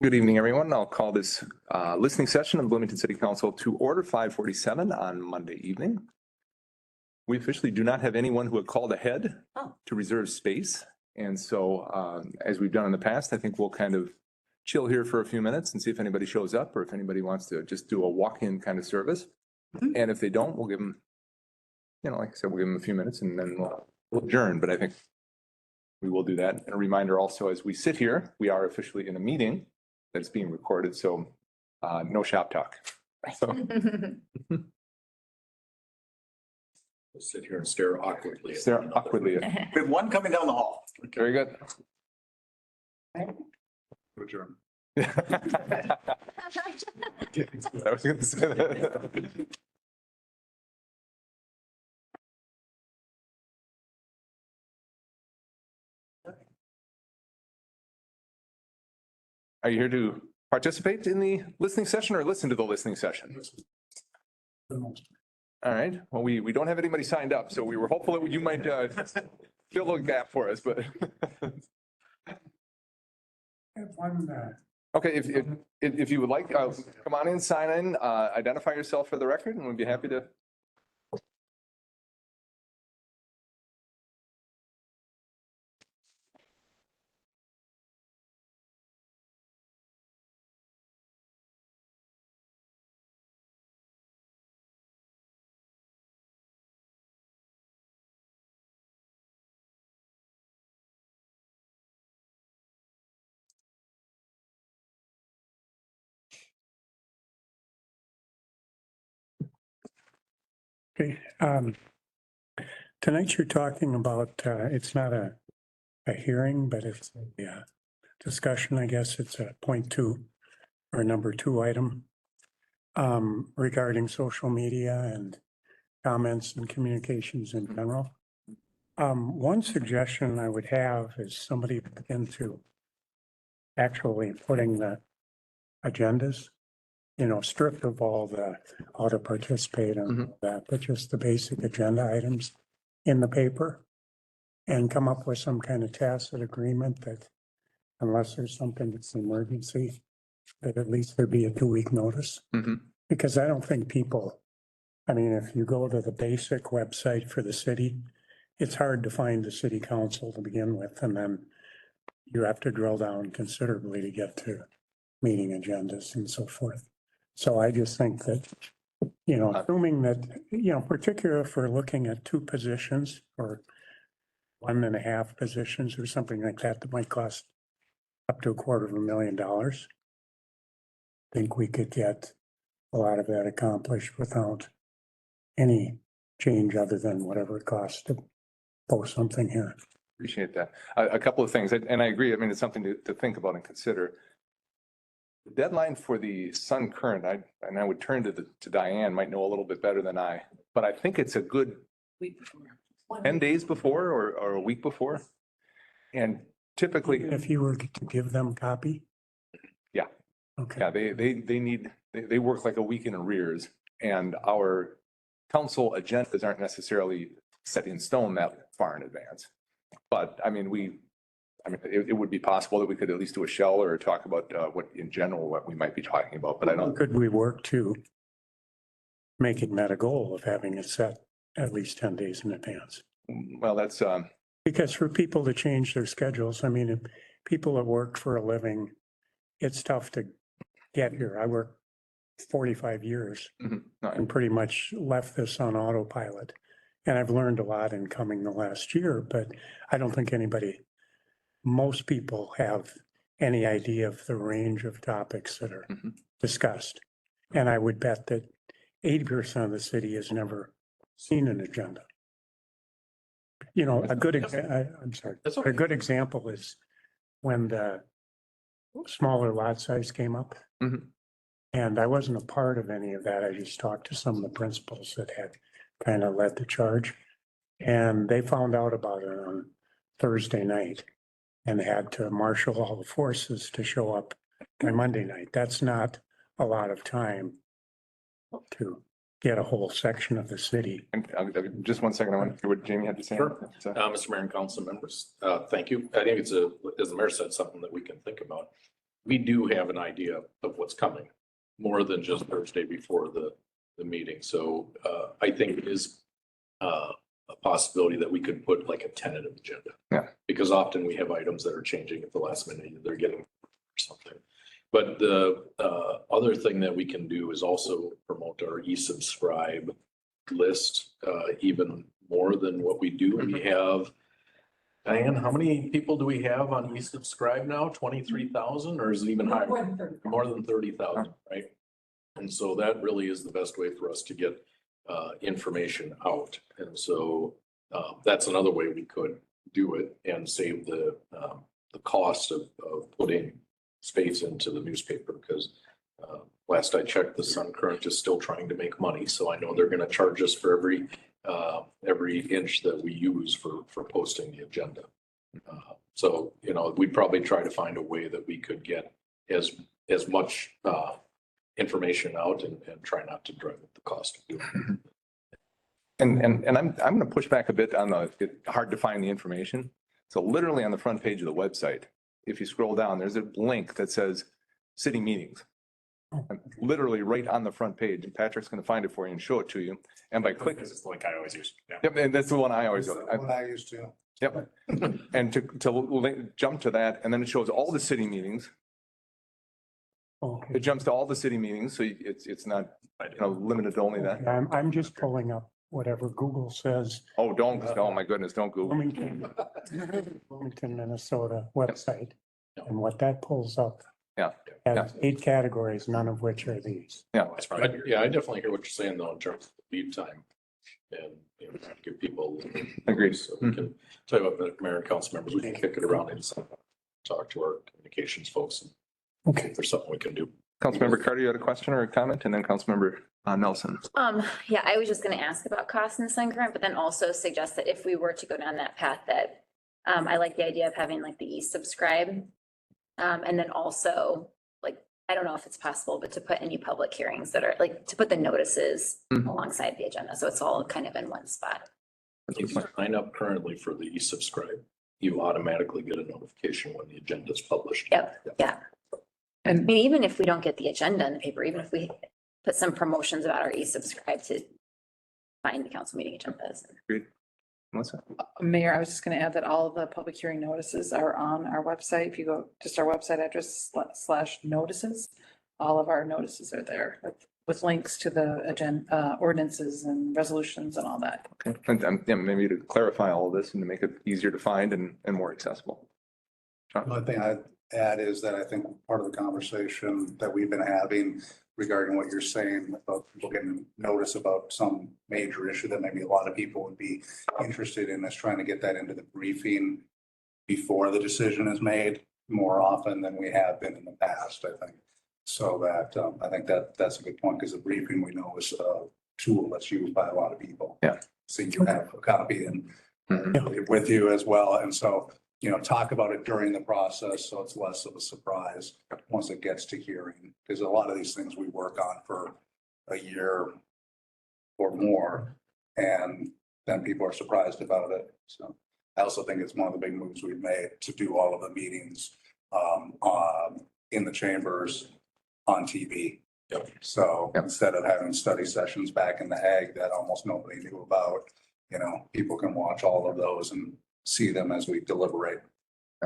Good evening, everyone. I'll call this listening session of the Bloomington City Council to order 5:47 on Monday evening. We officially do not have anyone who had called ahead to reserve space. And so as we've done in the past, I think we'll kind of chill here for a few minutes and see if anybody shows up or if anybody wants to just do a walk-in kind of service. And if they don't, we'll give them, like I said, we'll give them a few minutes and then we'll adjourn. But I think we will do that. And a reminder also, as we sit here, we are officially in a meeting that's being recorded. So no shop talk. So. We'll sit here and stare awkwardly. Stare awkwardly. We have one coming down the hall. Very good. Adjourn. I was going to say that. Are you here to participate in the listening session or listen to the listening session? All right. Well, we don't have anybody signed up, so we were hopeful that you might fill a gap for us, but. Okay, if you would like, come on in, sign in, identify yourself for the record, and we'd be happy to. Okay, tonight you're talking about, it's not a hearing, but it's a discussion, I guess. It's a point 2 or number 2 item regarding social media and comments and communications in general. One suggestion I would have is somebody look into actually putting the agendas, stripped of all the how to participate and all that, but just the basic agenda items in the paper and come up with some kind of tacit agreement that unless there's something that's an emergency, that at least there be a 2-week notice. Because I don't think if you go to the basic website for the city, it's hard to find the city council to begin with, and then you have to drill down considerably to get to meeting agendas and so forth. So I just think that, assuming that, particularly if we're looking at 2 positions or 1.5 positions or something like that, that might cost up to $250,000. I think we could get a lot of that accomplished without any change other than whatever it costs to post something here. Appreciate that. A couple of things, and I agree. It's something to think about and consider. The deadline for the Sun Current, and I would turn to Diane, might know a little bit better than I, but I think it's a good 10 days before or a week before. And typically, if you were to give them a copy. Yeah. Okay. Yeah, they work like a week in arrears, and our council agendas aren't necessarily set in stone that far in advance. But it would be possible that we could at least do a shell or talk about what we might be talking about, but I don't. Could we work to make it met a goal of having it set at least 10 days in advance? Well, that's because for people to change their schedules, if people that work for a living, it's tough to get here. I worked 45 years and pretty much left this on autopilot. And I've learned a lot in coming the last year, but I don't think most people have any idea of the range of topics that are discussed. And I would bet that 80% of the city has never seen an agenda. A good example is when the smaller lot size came up. And I wasn't a part of any of that. I just talked to some of the principals that had kind of led the charge. And they found out about it on Thursday night and had to marshal all the forces to show up by Monday night. That's not a lot of time to get a whole section of the city. And just one second, I want to hear what Jamie had to say. Sure. So- Mr. Mayor and council members, thank you. I think it's as the mayor said, something that we can think about. We do have an idea of what's coming, more than just Thursday before the meeting. So I think it is a possibility that we could put like a tentative agenda. Yeah. Because often we have items that are changing at the last minute, they're getting something. But the other thing that we can do is also promote our e-subscribe list even more than what we do. We have, Diane, how many people do we have on e-subscribe now? 23,000, or is it even higher? More than 30,000, right? And so that really is the best way for us to get information out. And so that's another way we could do it and save the cost of putting space into the newspaper, because last I checked, the Sun Current is still trying to make money. So I know they're going to charge us for every inch that we use for posting the agenda. So, you know, we'd probably try to find a way that we could get as much information out and try not to drive up the cost of doing it. And I'm going to push back a bit on it's hard to find the information. So literally on the front page of the website, if you scroll down, there's a link that says city meetings. Literally right on the front page, and Patrick's going to find it for you and show it to you. And by clicking, This is the link I always use. Yeah. yep, and that's the one I always use. What I used to. Yep. And to jump to that, and then it shows all the city meetings. Okay. It jumps to all the city meetings, so it's not, limited to only that. I'm just pulling up whatever Google says. Oh, oh my goodness, don't Google. Bloomington, Minnesota website. And what that pulls up. Yeah. Has 8 categories, none of which are these. Yeah. That's probably. I definitely hear what you're saying though, in terms of lead time. And, you know, give people. Agreed. So we can tell you what, Mayor and council members, we can kick it around and talk to our communications folks and Okay. if there's something we can do. Councilmember Carter, you had a question or a comment, and then Councilmember Nelson. Yeah, I was just gonna ask about cost in the Sun Current, but then also suggest that if we were to go down that path, that I like the idea of having like the e-subscribe. And then also, like, I don't know if it's possible, but to put any public hearings that are like, to put the notices alongside the agenda. So it's all kind of in one spot. If you sign up currently for the e-subscribe, you automatically get a notification when the agenda is published. Yep, yeah. I mean, even if we don't get the agenda in the paper, even if we put some promotions about our e-subscribe to find the council meeting agendas. Melissa? Mayor, I was just going to add that all of the public hearing notices are on our website. If you go just our website address /notices, all of our notices are there with links to the agenda, ordinances and resolutions and all that. Okay, and maybe to clarify all of this and to make it easier to find and more accessible. The only thing I'd add is that I think part of the conversation that we've been having regarding what you're saying about people getting notice about some major issue that maybe a lot of people would be interested in is trying to get that into the briefing before the decision is made more often than we have been in the past, I think. So that I think that's a good point, because the briefing we know is a tool that's used by a lot of people. Yeah. So you have a copy and with you as well. And so, you know, talk about it during the process, so it's less of a surprise once it gets to hearing. Because a lot of these things we work on for a year or more, and then people are surprised about it. So I also think it's one of the big moves we've made to do all of the meetings in the chambers on TV. Yep. So instead of having study sessions back in the Hague that almost nobody knew about, you know, people can watch all of those and see them as we deliberate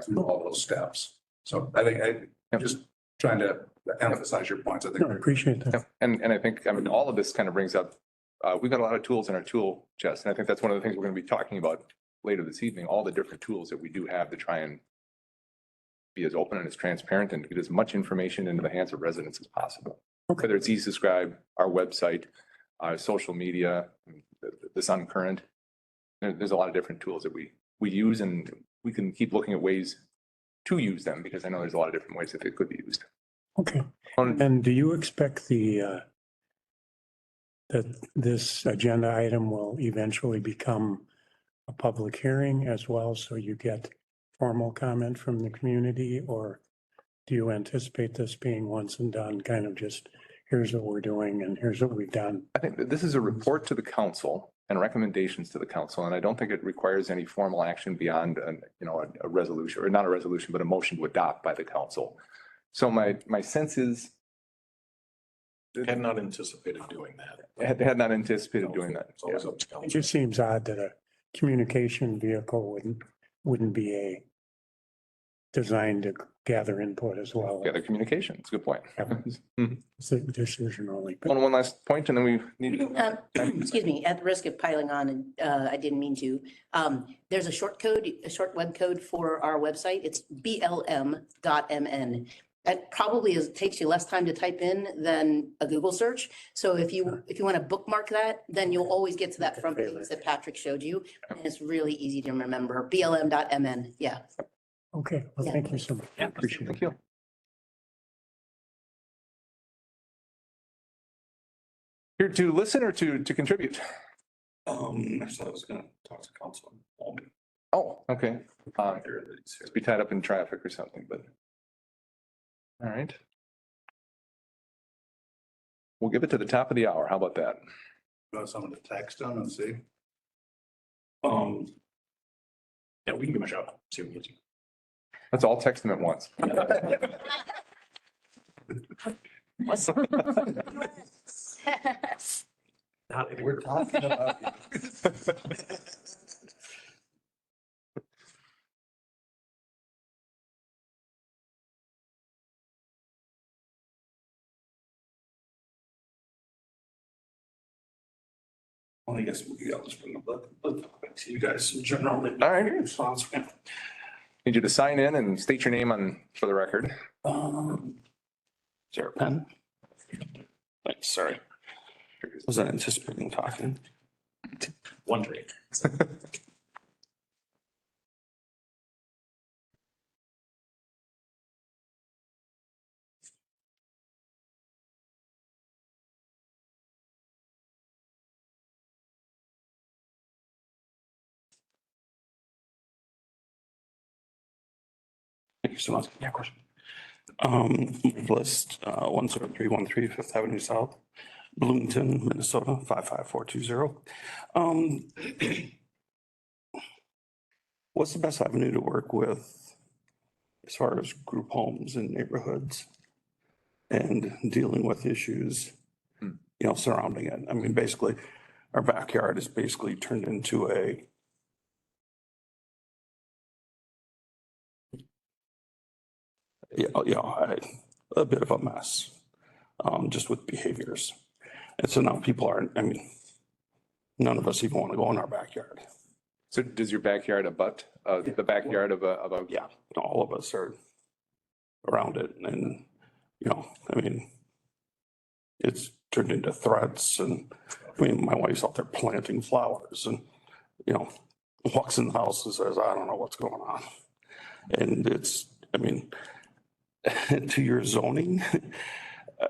through all those steps. So I think just trying to emphasize your points. I think No, I appreciate that. And I think, I mean, all of this kind of brings up, we've got a lot of tools in our tool chest. And I think that's one of the things we're going to be talking about later this evening, all the different tools that we do have to try and be as open and as transparent and get as much information into the hands of residents as possible. Whether it's e-subscribe, our website, our social media, the Sun Current, there's a lot of different tools that we use, and we can keep looking at ways to use them, because I know there's a lot of different ways that they could be used. Okay. And do you expect that this agenda item will eventually become a public hearing as well, so you get formal comment from the community? Or do you anticipate this being once and done, kind of just here's what we're doing and here's what we've done. I think that this is a report to the council and recommendations to the council, and I don't think it requires any formal action beyond, a resolution, or not a resolution, but a motion to adopt by the council. So my sense is, Had not anticipated doing that. had not anticipated doing that. It's always up to It council. just seems odd that a communication vehicle wouldn't be designed to gather input as well. Gather communication, it's a good point. It's a decision only. But One last point, and then we need, Excuse me, at the risk of piling on, and I didn't mean to, there's a short web code for our website. It's blm.mn. That probably takes you less time to type in than a Google search. So if you want to bookmark that, then you'll always get to that front page that Patrick showed you. And it's really easy to remember, blm.mn. Yeah. Okay, well, thank you so much. Appreciate it. thank you. Here to listen or to contribute? Actually, I was gonna talk to council. Oh, okay. Just be tied up in traffic or something, but. All right. We'll give it to the top of the hour. How about that? Got someone to text them and see. Yeah, we can give him a shout. See what we can do. Let's all text them at once. We're talking about. Well, I guess I'll just bring up the topic to you guys in general. All right. Response. Need you to sign in and state your name for the record. Is there a pen? Thanks, sorry. Wasn't anticipating talking. Wondering. Thank you so much. Yeah, of course. List 10313 Fifth Avenue South, Bloomington, Minnesota 55420. What's the best avenue to work with as far as group homes in neighborhoods and dealing with issues, surrounding it? I mean, basically, our backyard is basically turned into a a bit of a mess, just with behaviors. And so now people aren't, none of us even want to go in our backyard. So does your backyard abut the backyard of a? Yeah, all of us are around it and, it's turned into threats and, my wife's out there planting flowers and, walks in the house and says, I don't know what's going on. And it's, to your zoning, a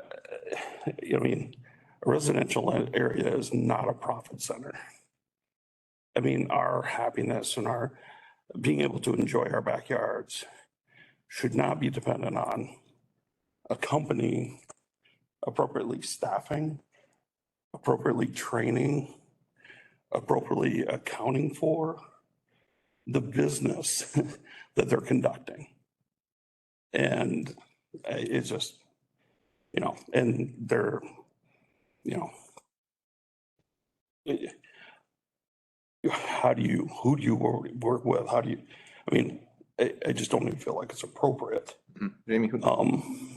residential area is not a profit center. Our happiness and our being able to enjoy our backyards should not be dependent on a company appropriately staffing, appropriately training, appropriately accounting for the business that they're conducting. And it's just, and they're, who do you work with? How do you, I just don't even feel like it's appropriate. Jamie, who'd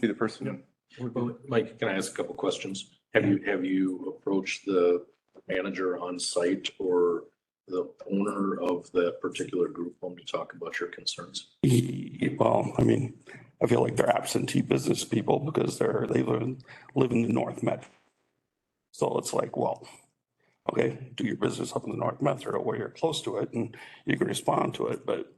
be the person? Well, Mike, can I ask a couple questions? Have you approached the manager on site or the owner of that particular group home to talk about your concerns? Well, I feel like they're absentee business people because they live in the North Metro. So it's like, well, okay, do your business up in the North Metro where you're close to it and you can respond to it. But,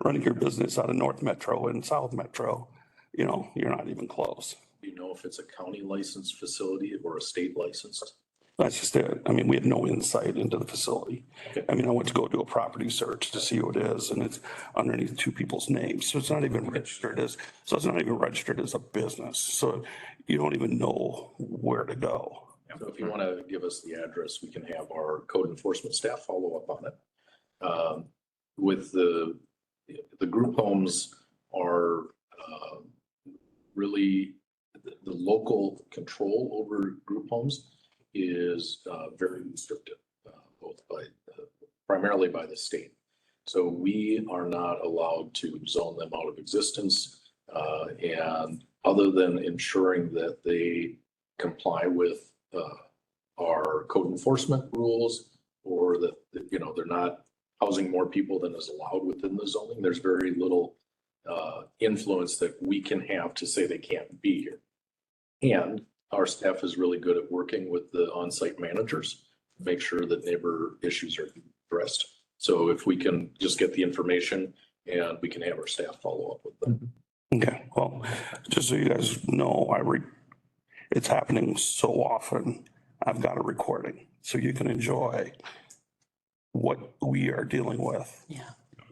running your business out of North Metro and South Metro, you're not even close. Do you know if it's a county licensed facility or a state licensed? That's just it. I mean, we have no insight into the facility. I mean, I went to go do a property search to see who it is, and it's underneath two people's names. So it's not even registered as a business. So you don't even know where to go. So if you want to give us the address, we can have our code enforcement staff follow up on it. With the group homes are really, the local control over group homes is very restricted, both primarily by the state. So we are not allowed to zone them out of existence. And other than ensuring that they comply with our code enforcement rules, or that, they're not housing more people than is allowed within the zoning, there's very little influence that we can have to say they can't be here. And our staff is really good at working with the on-site managers, make sure that neighbor issues are addressed. So if we can just get the information and we can have our staff follow up with them. Okay, well, just so you guys know, it's happening so often. I've got a recording, so you can enjoy what we are dealing with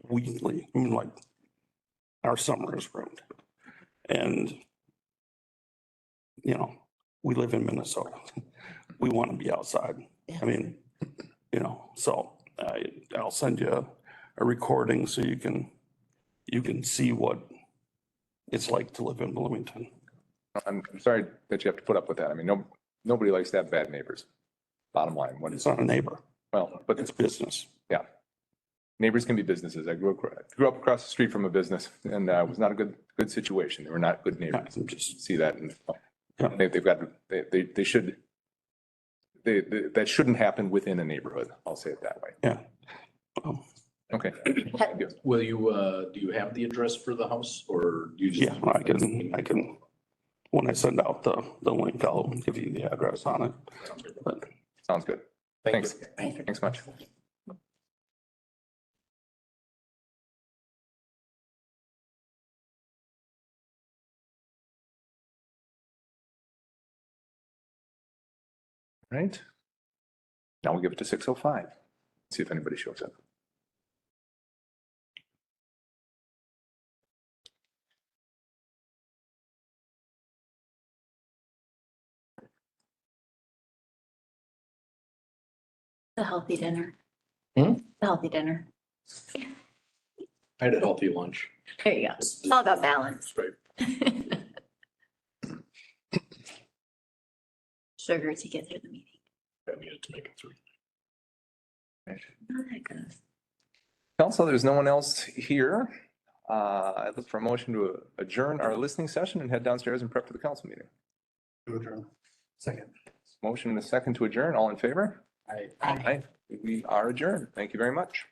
weekly. I mean, like, our summer is ruined. And, we live in Minnesota. We want to be outside. I mean, so I'll send you a recording so you can see what it's like to live in Bloomington. I'm sorry that you have to put up with that. I mean, nobody likes to have bad neighbors. Bottom line, It's not a neighbor. well, but It's business. yeah. Neighbors can be businesses. I grew up across the street from a business, and it was not a good situation. They were not good neighbors. I'm just, See that, and Yeah. they should, that shouldn't happen within a neighborhood. I'll say it that way. yeah. Okay. Thank you. Will you, do you have the address for the house, or do you just? Yeah, I can, when I send out the link, I'll give you the address on it. But Sounds good. Thank Thanks. you. Thanks much. Right. Now we'll give it to 6:05. See if anybody shows up. The healthy dinner. Hmm? The healthy dinner. I had a healthy lunch. There you go. It's all about balance. Right. Sugar to get through the meeting. I needed to make it through. Oh, that goes. Council, there's no one else here. I look for a motion to adjourn our listening session and head downstairs and prep for the council meeting. Second. Motion and a second to adjourn. All in favor? Aye. Aye. We are adjourned. Thank you very much.